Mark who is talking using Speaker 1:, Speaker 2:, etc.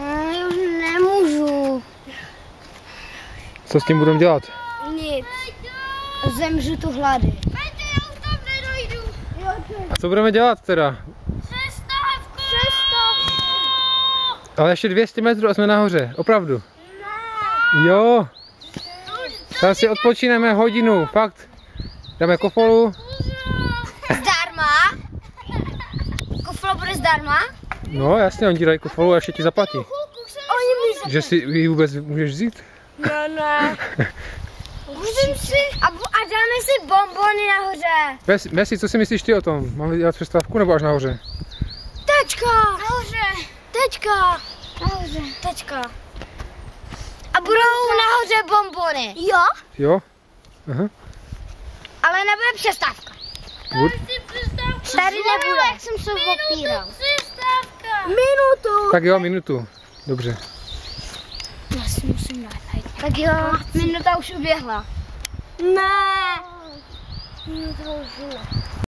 Speaker 1: Já už nemůžu.
Speaker 2: Co s tím budeme dělat?
Speaker 1: Nic. Zemřu tu hlady.
Speaker 2: A co budeme dělat teda?
Speaker 1: Přestávku!
Speaker 2: Ale ještě 200 metrů a jsme nahoře, opravdu. Jo. Tam si odpočineme hodinu, fakt. Dáme kofolu.
Speaker 1: Zdarma? Kofla bude zdarma?
Speaker 2: No jasně, oni ti dají kofolu a ještě ti zaplatí.
Speaker 1: Oni mi
Speaker 2: Že si ji vůbec můžeš vzít?
Speaker 1: Ne. Můžem si. A dáme si bonbony nahoře.
Speaker 2: Messi, co si myslíš ty o tom? Máme dělat přestávku nebo až nahoře?
Speaker 1: Tečka. Nahoře. Tečka. Nahoře. Tečka. A budou nahoře bonbony. Jo?
Speaker 2: Jo? Aha.
Speaker 1: Ale nebude přestávka. Tady nebude. Jak jsem se opíral. Minutu.
Speaker 2: Tak jo, minutu. Dobře.
Speaker 1: Já si musím dát. Tak jo, minuta už uběhla. Ne. Minuta už byla.